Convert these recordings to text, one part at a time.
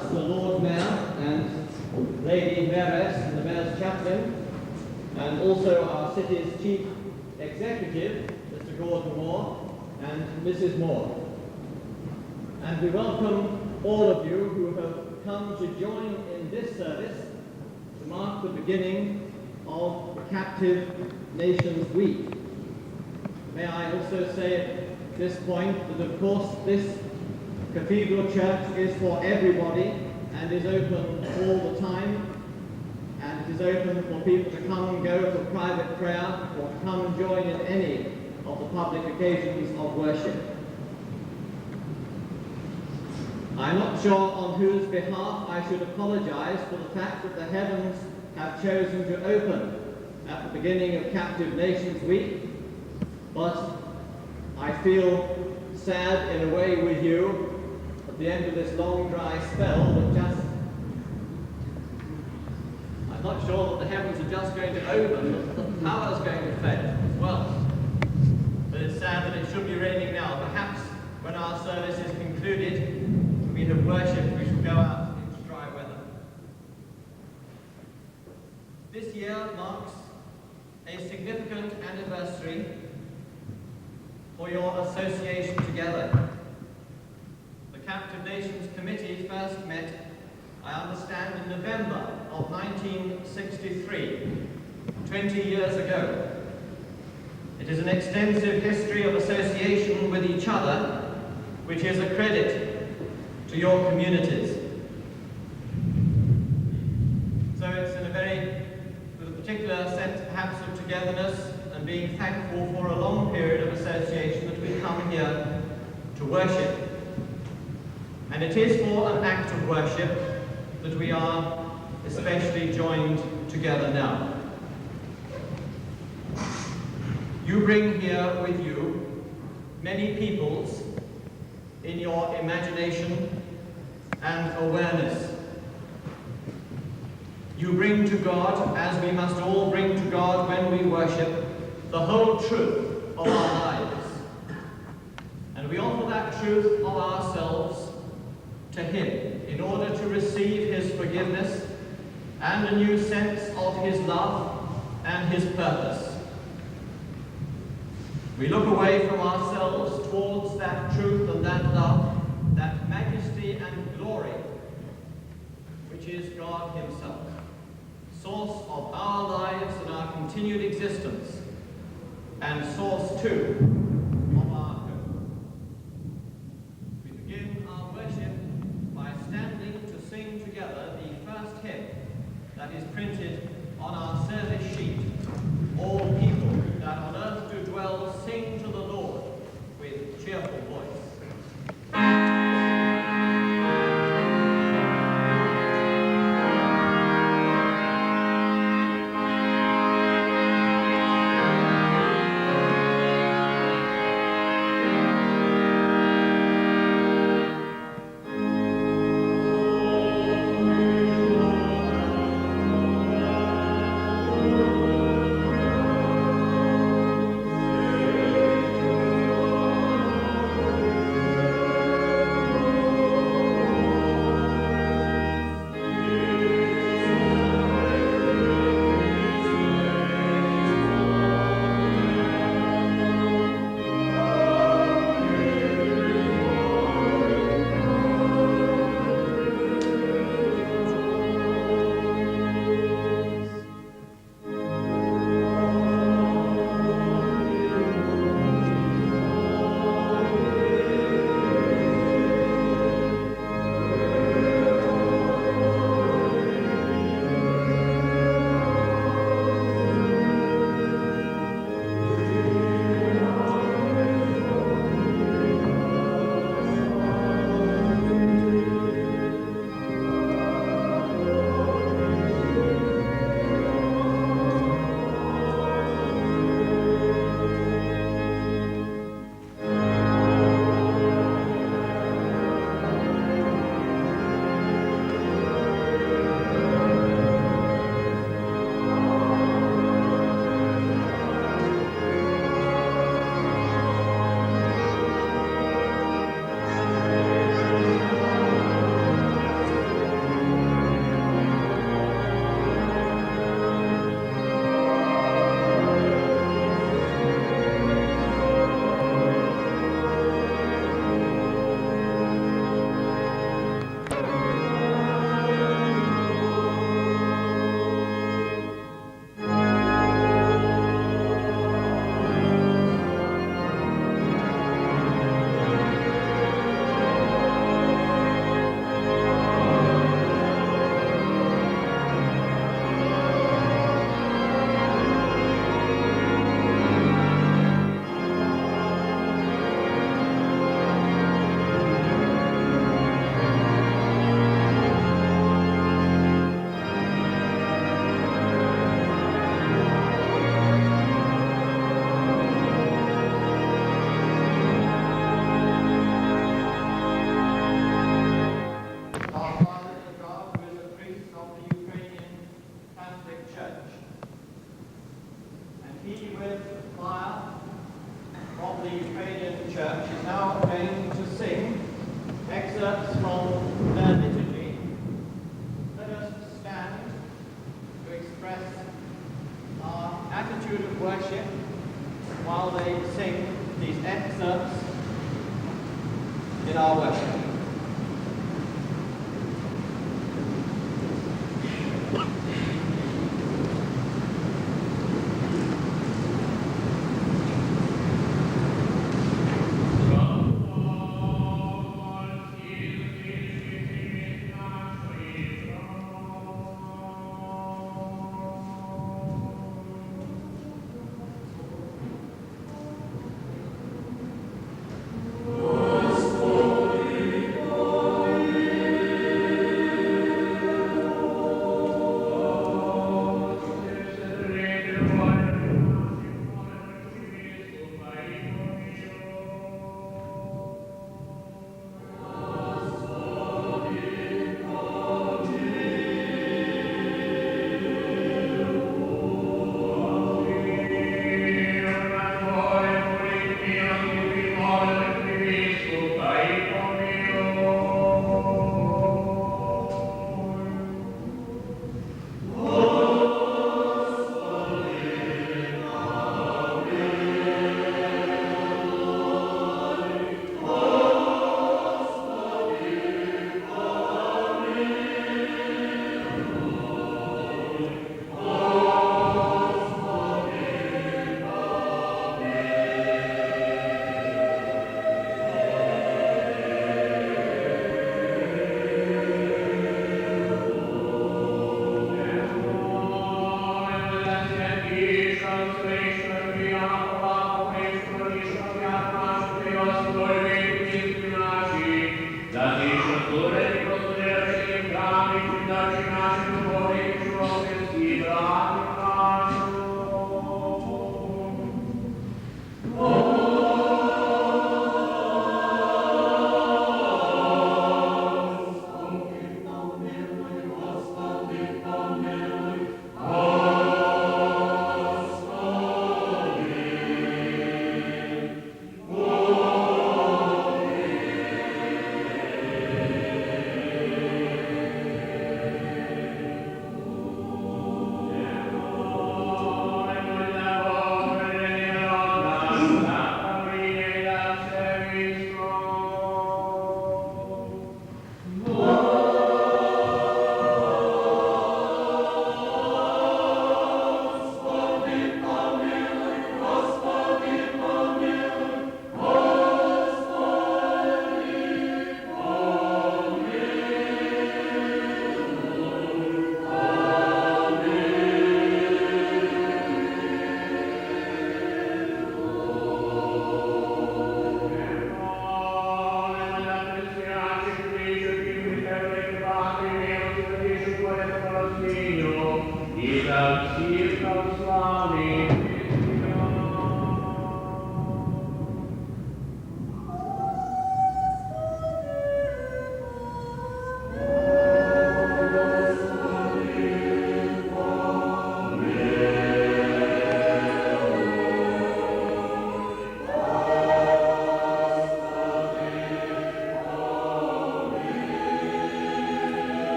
us the Lord Mayor and Lady Mayoress and the Mayor's Chaplain, and also our city's Chief Executive, Mr Gordon Moore, and Mrs Moore. And we welcome all of you who have come to join in this service to mark the beginning of the Captive Nations Week. May I also say at this point that of course this Cathedral Church is for everybody and is open all the time, and it is open for people to come and go for private prayer or to come and join in any of the public occasions of worship. I'm not sure on whose behalf I should apologise for the fact that the heavens have chosen to open at the beginning of Captive Nations Week, but I feel sad in a way with you at the end of this long dry spell that I'm not sure that the heavens are just going to open, the power's going to fade as well. But it's sad that it should be raining now. Perhaps when our service is concluded, we have worshipped, we shall go out into dry weather. This year marks a significant anniversary for your association together. The Captive Nations Committee first met, I understand, in November of 1963, 20 years ago. It is an extensive history of association with each other, which is a credit to your communities. So it's in with a particular sense perhaps of togetherness and being thankful for a long period of association that we come here to worship. And it is for an act of worship that we are especially joined together now. You bring here with you many peoples in your imagination and awareness. You bring to God, as we must all bring to God when we worship, the whole truth of our lives. And we offer that truth of ourselves to Him in order to receive His forgiveness and a new sense of His love and His purpose. We look away from ourselves towards that truth and that love, that majesty and glory, which is God Himself, source of our lives and our continued existence, and source too of our hope. We begin our worship by standing to sing together the first hymn that is printed on our service sheet. All people that on earth do dwell, sing to the Lord with cheerful voice. Thank you. excerpts in our worship.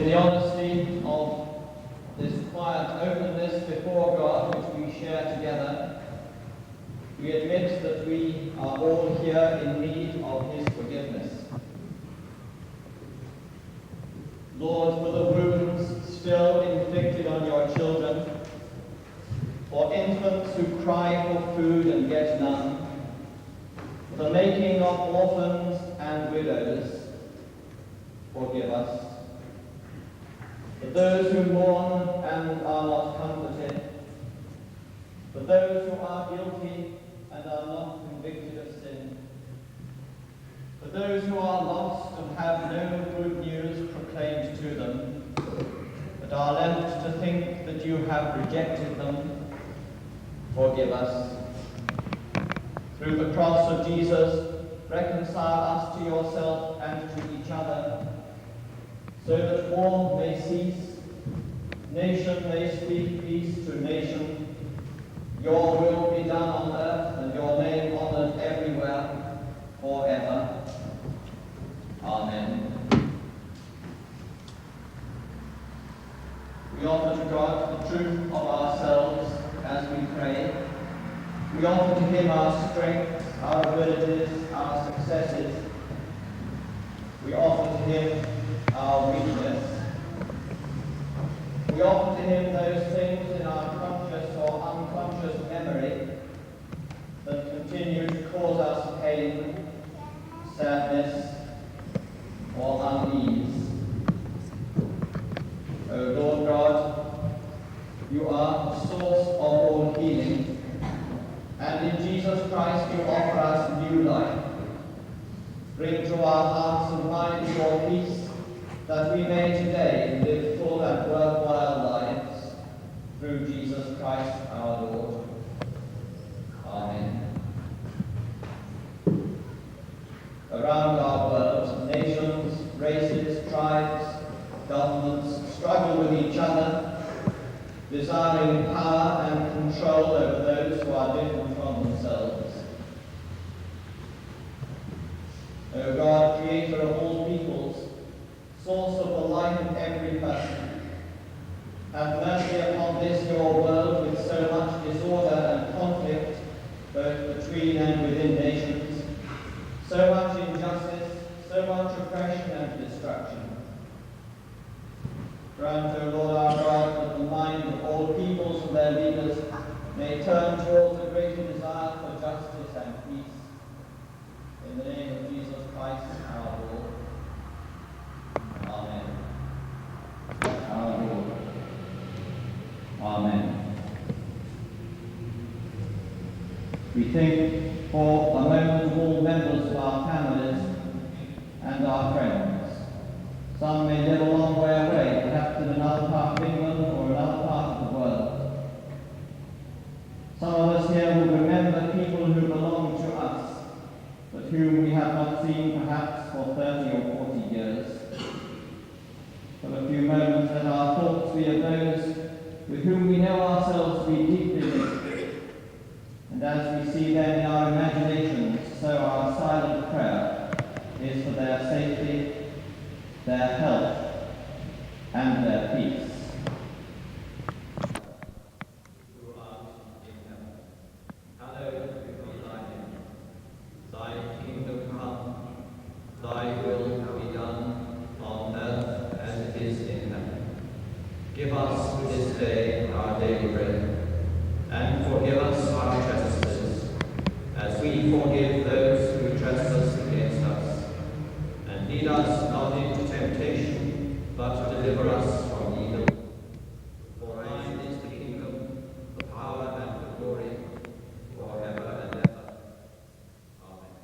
the honesty of this quiet openness before God which we share together, we admit that we are all here in need of His forgiveness. Lord, for the wounds still inflicted on your children, for infants who cry for food and get none, for the making of orphans and widows, forgive us. For those who mourn and are not comforted, for those who are guilty and are not convicted of sin, for those who are lost and have no good news proclaimed to them, but are left to think that you have rejected them, forgive us. Through the cross of Jesus, reconcile us to yourself and to each other, so that war may cease, nation may speak peace to nation, your will be done on earth and your name honored everywhere, forever. Amen. We offer to God the truth of ourselves as we pray. We offer to Him our strengths, our abilities, our successes. We offer to Him our weakness. We offer to Him those things in our conscious or unconscious memory that continue to cause us pain, sadness, or unease. O Lord God, you are the source of all healing, and in Jesus Christ you offer us new life. Bring to our hearts and minds your peace, that we may today live full and worthwhile lives, through Jesus Christ our Lord. Amen. Around our world, nations, races, tribes, governments struggle with each other, desiring power and control over those who are different from themselves. O God, creator of all peoples, source of the life of every person, have mercy upon this your world with so much disorder and conflict, both between and within nations, so much injustice, so much oppression and destruction. Grant, O Lord our God, that the mind of all peoples and their leaders may turn towards a greater desire for justice and peace. In the name of Jesus Christ our Lord. Amen. Our Lord. Amen. We think for a moment of all members of our families and our friends. Some may live a long way away, perhaps in another part of England or another part of the world. Some of us here will remember people who belong to us, but whom we have not seen perhaps for 30 or 40 years. For a few moments let our thoughts be of those with whom we know ourselves to be deeply linked, and as we see them in our imaginations, so our silent prayer is for their safety, their health, and their peace. Who art in heaven, hallowed be thy name. Thy kingdom come, thy will be done on earth as it is in heaven. Give us this day our daily bread, and forgive us our trespasses, as we forgive those who trespass against us. And lead us not into temptation, but deliver us from evil. For thine is the kingdom, the power, and the glory, forever and ever. Amen.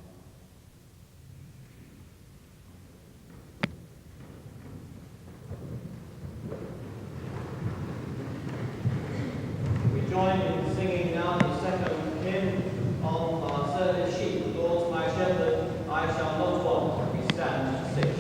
We join in singing now the second hymn on our service sheet, The Lord's my shepherd, I shall not want. We stand to sing.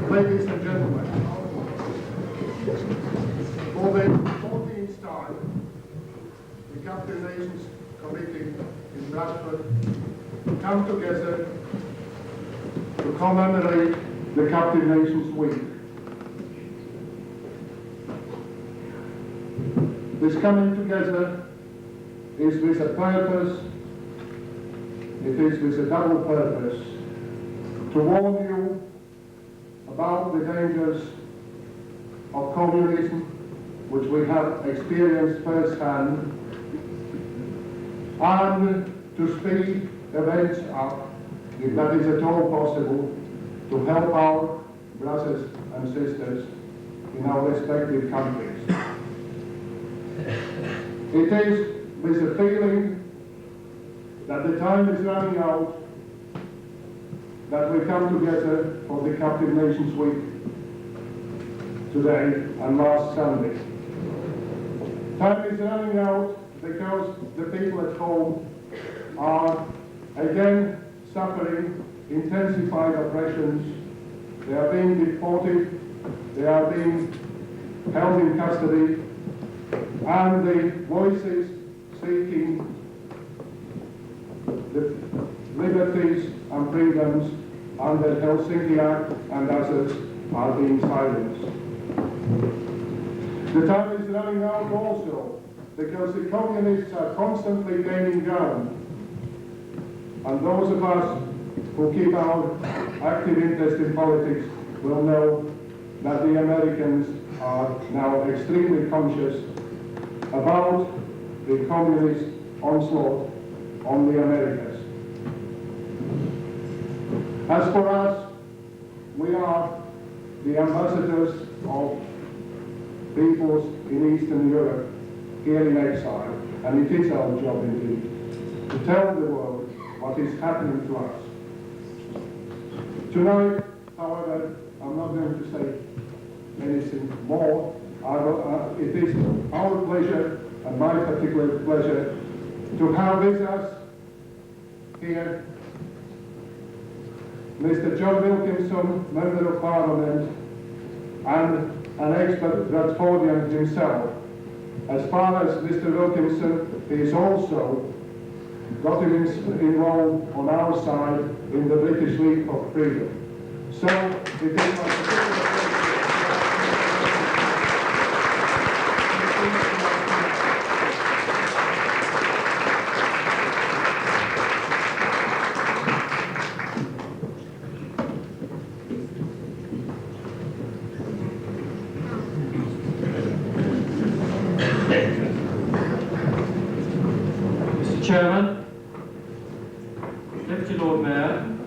Ladies and gentlemen, for the 14th time, the Captain Nations Committee in Bradford come together to commemorate the Captain Nations Week. This coming together is with a purpose, it is with a double purpose, to warn you about the dangers of communism, which we have experienced firsthand, and to speed events up, if that is at all possible, to help our brothers and sisters in our respective countries. It is with the feeling that the time is running out that we come together for the Captive Nations Week today and last Sunday. Time is running out because the people at home are again suffering intensified oppressions. They are being deported, they are being held in custody, and the voices seeking the liberties and freedoms under Helsinki Act and others are being silenced. The time is running out also because the communists are constantly gaining ground. And those of us who keep our active interest in politics will know that the Americans are now extremely conscious about the communist onslaught on the Americas. As for us, we are the ambassadors of peoples in Eastern Europe here in exile, and it is our job indeed to tell the world what is happening to us. Tonight, however, I'm not going to say anything more. It is our pleasure and my particular pleasure to have with us here Mr John Wilkinson, Member of Parliament, and an expert Bradfordian himself. As far as Mr Wilkinson, he is also got him enrolled on our side in the British League of Freedom. So it is my particular pleasure. Chairman, Deputy Lord Mayor,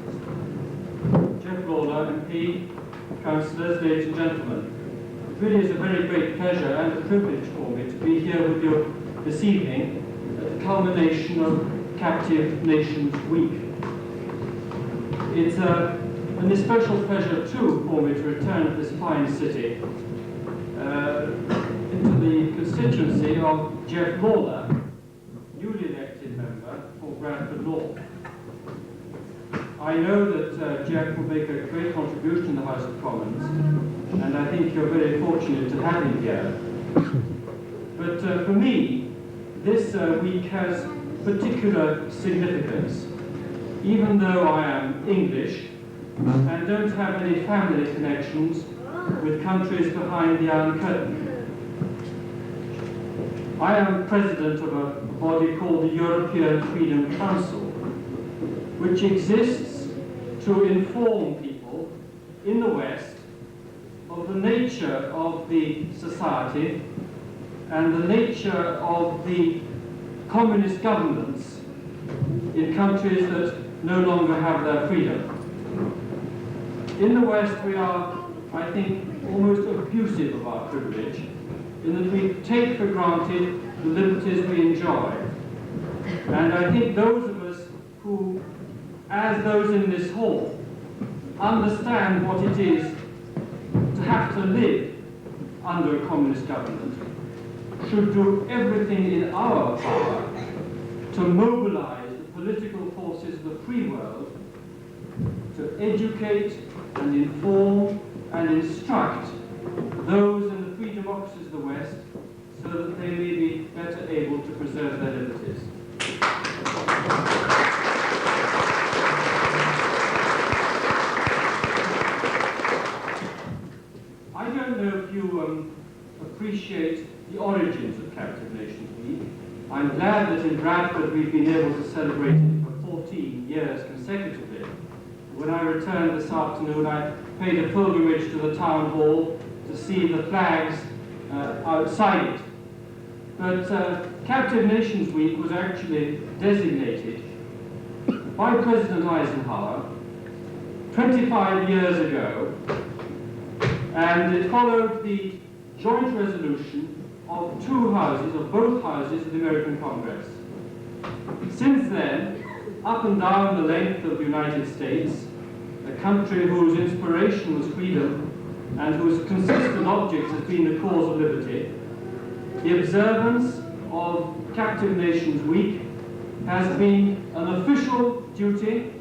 Jeff Lawler, M.P, Councillors, ladies and gentlemen. It really is a very great pleasure and a privilege for me to be here with you this evening at the culmination of Captive Nations Week. It's an especial pleasure too for me to return to this fine city, into the constituency of Jeff Lawler, newly elected member for Bradford North. I know that Jeff will make a great contribution in the House of Commons, and I think you're very fortunate to have him here. But for me, this week has particular significance. Even though I am English and don't have any family connections with countries behind the Iron Curtain. I am president of a body called the European Freedom Council, which exists to inform people in the West of the nature of the society and the nature of the communist governments in countries that no longer have their freedom. In the West, we are, I think, almost abusive of our privilege, in that we take for granted the liberties we enjoy. And I think those of us who, as those in this hall, understand what it is to have to live under a communist government, should do everything in our power to mobilize the political forces of the free world to educate and inform and instruct those in the free democracies of the West so that they may be better able to preserve their liberties. I don't know if you appreciate the origins of Captive Nations Week. I'm glad that in Bradford we've been able to celebrate it for 14 years consecutively. When I returned this afternoon, I paid a pilgrimage to the town hall to see the flags outside it. But Captive Nations Week was actually designated by President Eisenhower 25 years ago, and it followed the joint resolution of two houses, of both houses of the American Congress. Since then, up and down the length of the United States, a country whose inspiration was freedom and whose consistent object has been the cause of liberty, the observance of Captive Nations Week has been an official duty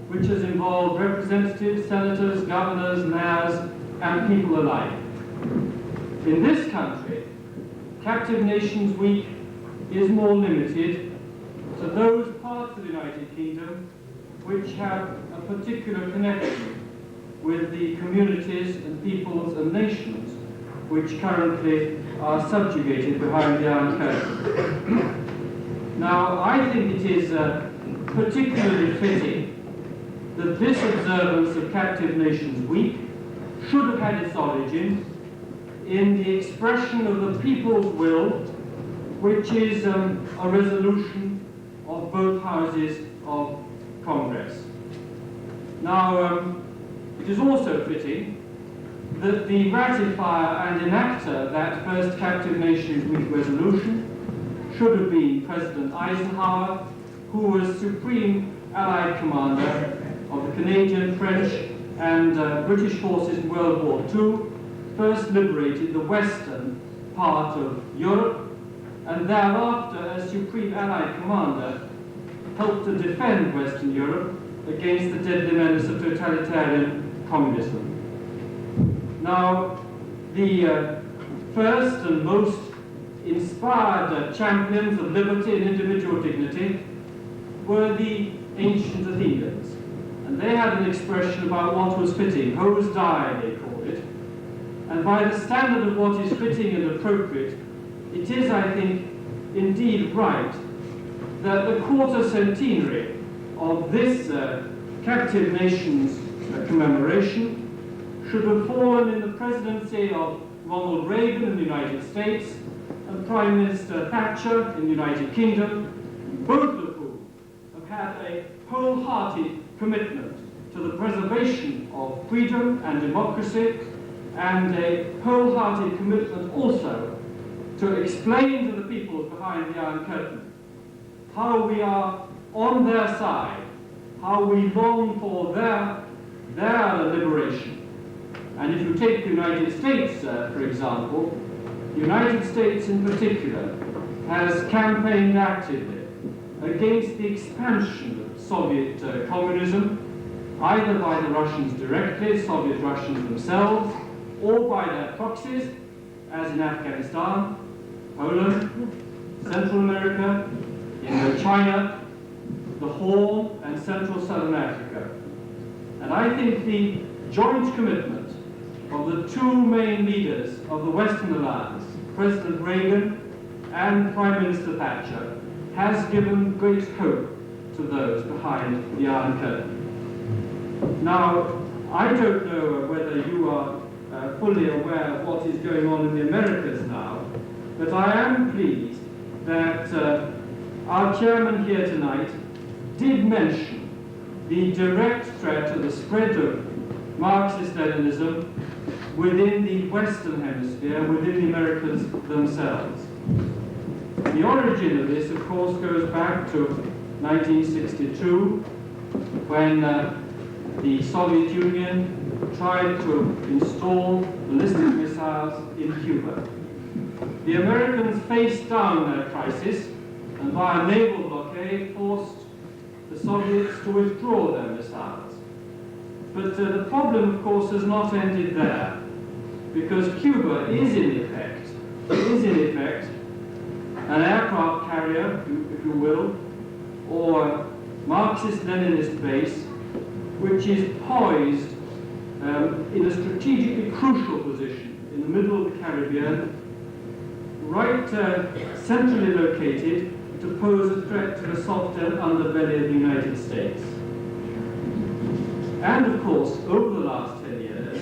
which has involved representatives, senators, governors, mayors, and people alike. In this country, Captive Nations Week is more limited to those parts of the United Kingdom which have a particular connection with the communities and peoples and nations which currently are subjugated behind the Iron Curtain. Now, I think it is particularly fitting that this observance of Captive Nations Week should have had its origin in the expression of the people's will, which is a resolution of both houses of Congress. Now, it is also fitting that the ratifier and enactor of that first Captive Nations Week resolution should have been President Eisenhower, who was Supreme Allied Commander of the Canadian, French, and British forces in World War II, first liberated the western part of Europe, and thereafter, as Supreme Allied Commander, helped to defend Western Europe against the deadly menace of totalitarian communism. Now, the first and most inspired champions of liberty and individual dignity were the ancient Athenians. And they had an expression about what was fitting, hos dei they called it. And by the standard of what is fitting and appropriate, it is, I think, indeed right that the quarter centenary of this Captive Nations commemoration should have fallen in the presidency of Ronald Reagan in the United States and Prime Minister Thatcher in the United Kingdom, both of whom have had a wholehearted commitment to the preservation of freedom and democracy, and a wholehearted commitment also to explain to the people behind the Iron Curtain how we are on their side, how we long for their liberation. And if you take the United States, for example, the United States in particular has campaigned actively against the expansion of Soviet communism, either by the Russians directly, Soviet Russians themselves, or by their proxies, as in Afghanistan, Poland, Central America, Indochina, the Horn, and Central Southern Africa. And I think the joint commitment of the two main leaders of the Western Alliance, President Reagan and Prime Minister Thatcher, has given great hope to those behind the Iron Curtain. Now, I don't know whether you are fully aware of what is going on in the Americas now, but I am pleased that our chairman here tonight did mention the direct threat of the spread of Marxist-Leninism within the Western Hemisphere, within the Americas themselves. The origin of this, of course, goes back to 1962, when the Soviet Union tried to install ballistic missiles in Cuba. The Americans faced down their crisis and via naval blockade forced the Soviets to withdraw their missiles. But the problem, of course, has not ended there, because Cuba is in effect an aircraft carrier, if you will, or Marxist-Leninist base, which is poised in a strategically crucial position in the middle of the Caribbean, right centrally located to pose a threat to the soft underbelly of the United States. And of course, over the last 10 years,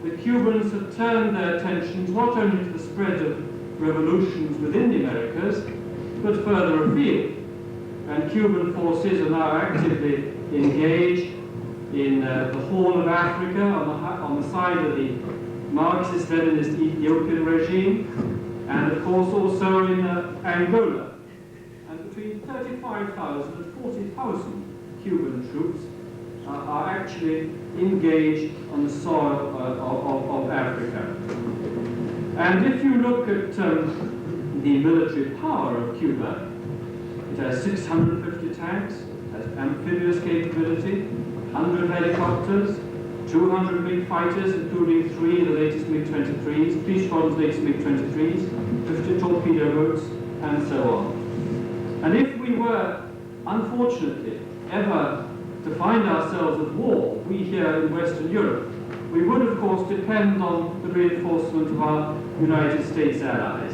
the Cubans have turned their attentions not only to the spread of revolutions within the Americas, but further afield. And Cuban forces are now actively engaged in the Horn of Africa, on the side of the Marxist-Leninist Ethiopian regime, and of course also in Angola. And between 35,000 and 40,000 Cuban troops are actually engaged on the soil of Africa. And if you look at the military power of Cuba, it has 650 tanks, has amphibious capability, 100 helicopters, 200 MiG fighters, including 3 of the latest MiG-23s, 3 squadrons latest MiG-23s, 50 torpedo boats, and so on. And if we were unfortunately, ever to find ourselves at war, we here in Western Europe, we would of course depend on the reinforcement of our United States allies.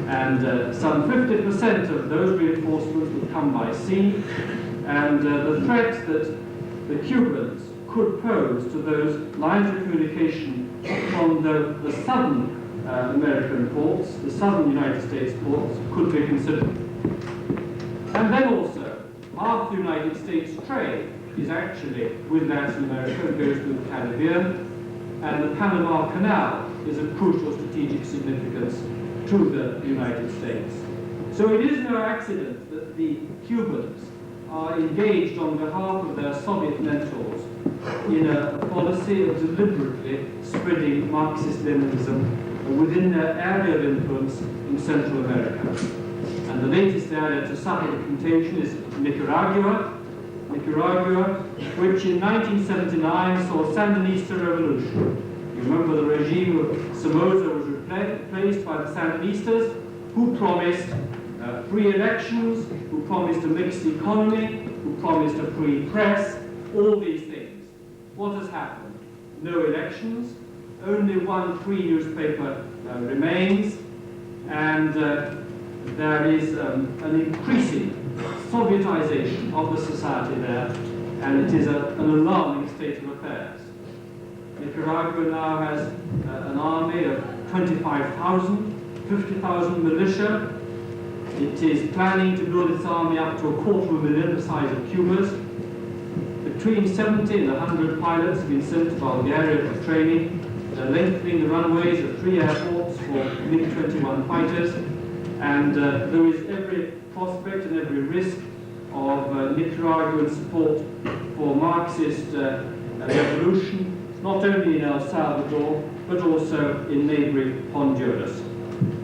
And some 50% of those reinforcements would come by sea, and the threat that the Cubans could pose to those lines of communication from the southern American ports, the southern United States ports, could be considered. And then also, half the United States trade is actually with Latin America, it goes through the Caribbean, and the Panama Canal is of crucial strategic significance to the United States. So it is no accident that the Cubans are engaged on behalf of their Soviet mentors in a policy of deliberately spreading Marxist-Leninism within their area of influence in Central America. And the latest area to suffer the contagion is Nicaragua, which in 1979 saw a Sandinista revolution. You remember the regime of Somoza was replaced by the Sandinistas, who promised free elections, who promised a mixed economy, who promised a free press, all these things. What has happened? No elections, only one free newspaper remains, and there is an increasing Sovietization of the society there, and it is an alarming state of affairs. Nicaragua now has an army of 25,000, 50,000 militia. It is planning to build its army up to 250,000, the size of Cuba's. Between 70 and 100 pilots have been sent to Bulgaria for training. They're lengthening the runways of 3 airports for MiG-21 fighters, and there is every prospect and every risk of Nicaraguan support for Marxist revolution, not only in El Salvador, but also in neighboring Honduras.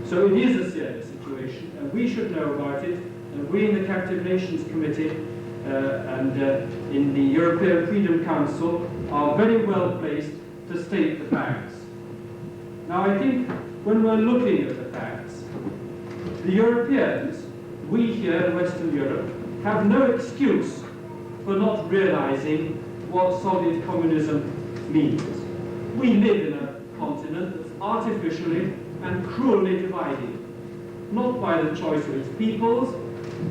So it is a serious situation, and we should know about it, and we in the Captive Nations Committee and in the European Freedom Council are very well placed to state the facts. Now I think when we're looking at the facts, the Europeans, we here in Western Europe, have no excuse for not realizing what Soviet communism means. We live in a continent that's artificially and cruelly divided, not by the choice of its peoples,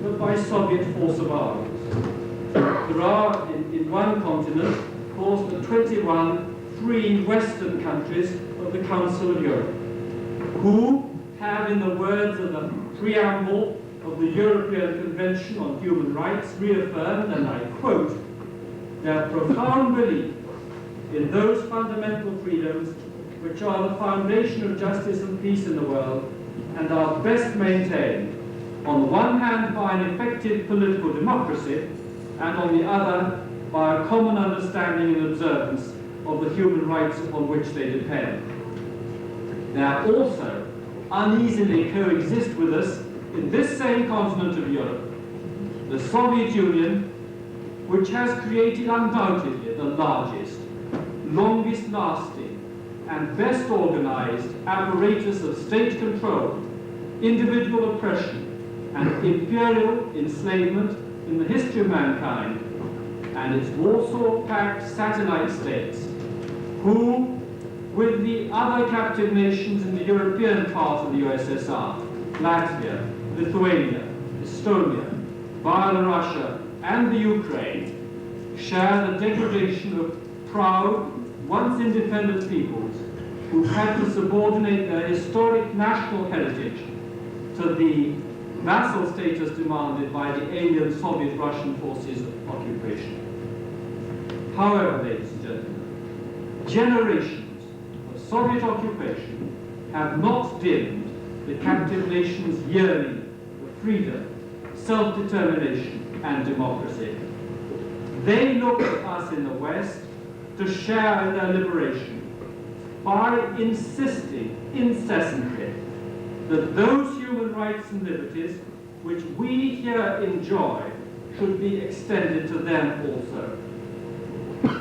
but by Soviet force of arms. There are, in one continent, of course, the 21 free Western countries of the Council of Europe, who have, in the words of the preamble of the European Convention on Human Rights, reaffirmed, and I quote, their profound belief in those fundamental freedoms which are the foundation of justice and peace in the world, and are best maintained, on the one hand by an effective political democracy, and on the other by a common understanding and observance of the human rights upon which they depend. They also uneasily coexist with us in this same continent of Europe, the Soviet Union, which has created undoubtedly the largest, longest lasting, and best organized apparatus of state control, individual oppression, and imperial enslavement in the history of mankind, and its Warsaw Pact satellite states, who, with the other captive nations in the European part of the USSR, Latvia, Lithuania, Estonia, Belarus, and the Ukraine, share the degradation of proud, once independent peoples who had to subordinate their historic national heritage to the vassal status demanded by the alien Soviet Russian forces of occupation. However, ladies and gentlemen, generations of Soviet occupation have not dimmed the captive nations' yearning for freedom, self-determination, and democracy. They look at us in the West to share in their liberation by insisting incessantly that those human rights and liberties which we here enjoy should be extended to them also.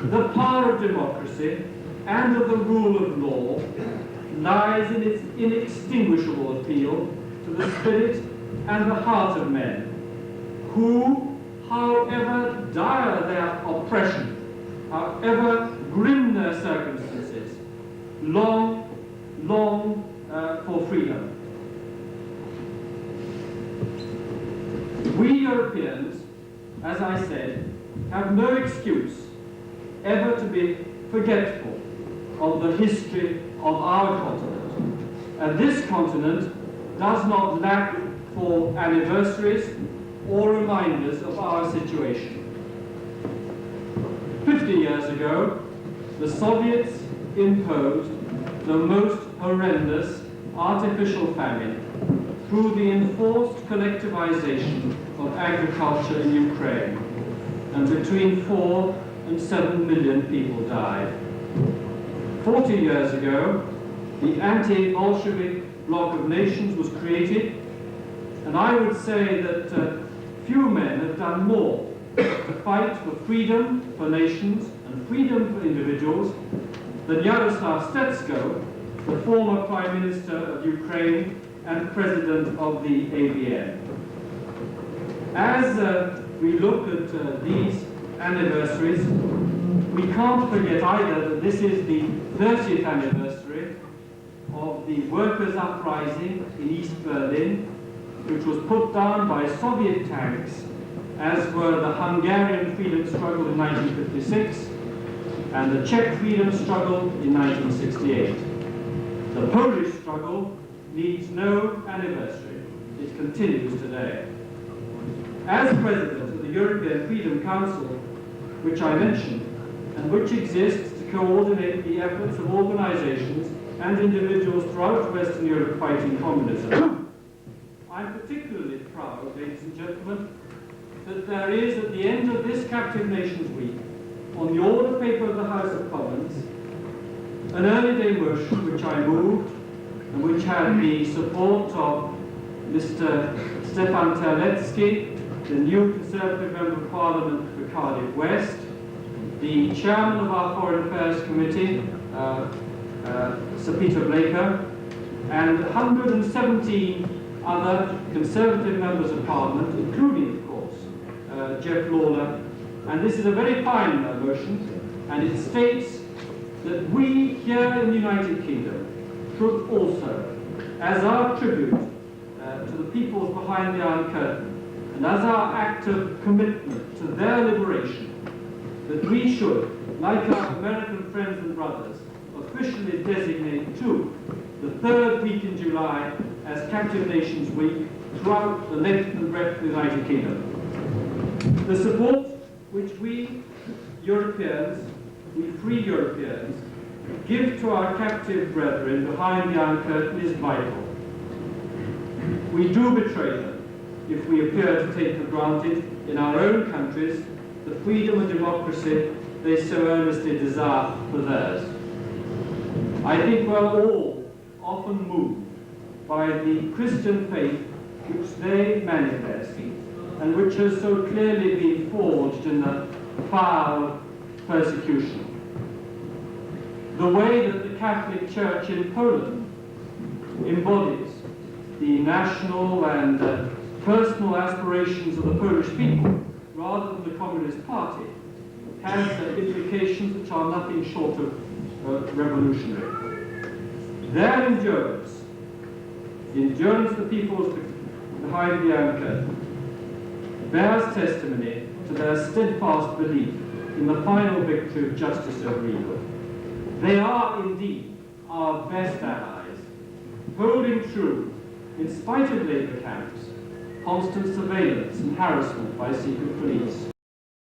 The power of democracy and of the rule of law lies in its inextinguishable appeal to the spirit and the heart of men, who, however dire their oppression, however grim their circumstances, long for freedom. We Europeans, as I said, have no excuse ever to be forgetful of the history of our continent. And this continent does not lack for anniversaries or reminders of our situation. 50 years ago, the Soviets imposed the most horrendous artificial famine through the enforced collectivization of agriculture in Ukraine, and between 4 and 7 million people died. 40 years ago, the anti-Bolshevik bloc of nations was created, and I would say that few men have done more to fight for freedom for nations and freedom for individuals than Yaroslav Stetsko, the former Prime Minister of Ukraine and President of the ABN. As we look at these anniversaries, we can't forget either that this is the 30th anniversary of the workers' uprising in East Berlin, which was put down by Soviet tanks, as were the Hungarian freedom struggle in 1956 and the Czech freedom struggle in 1968. The Polish struggle needs no anniversary. It continues today. As President of the European Freedom Council, which I mentioned, and which exists to coordinate the efforts of organizations and individuals throughout Western Europe fighting communism, I'm particularly proud, ladies and gentlemen, that there is, at the end of this Captive Nations Week, on the order paper of the House of Commons, an early day motion which I moved, and which had the support of Mr. Stefan Terlecki, the new Conservative Member of Parliament for Cardiff West, the Chairman of our Foreign Affairs Committee, Sir Peter Blaker, and 117 other Conservative Members of Parliament, including, of course, Jeff Lawler. And this is a very fine motion, and it states that we here in the United Kingdom should also, as our tribute to the peoples behind the Iron Curtain, and as our act of commitment to their liberation, that we should, like our American friends and brothers, officially designate too the third week in July as Captive Nations Week throughout the length and breadth of the United Kingdom. The support which we Europeans, we free Europeans, give to our captive brethren behind the Iron Curtain is vital. We do betray them if we appear to take for granted in our own countries the freedom and democracy they so earnestly desire for theirs. I think we're all often moved by the Christian faith which they manifest and which has so clearly been forged in the fire of persecution. The way that the Catholic Church in Poland embodies the national and personal aspirations of the Polish people rather than the Communist Party has implications which are nothing short of revolutionary. Their endurance, the endurance of the peoples behind the Iron Curtain, bears testimony to their steadfast belief in the final victory of justice over evil. They are indeed our best allies, holding true, in spite of labour camps, constant surveillance and harassment by secret police.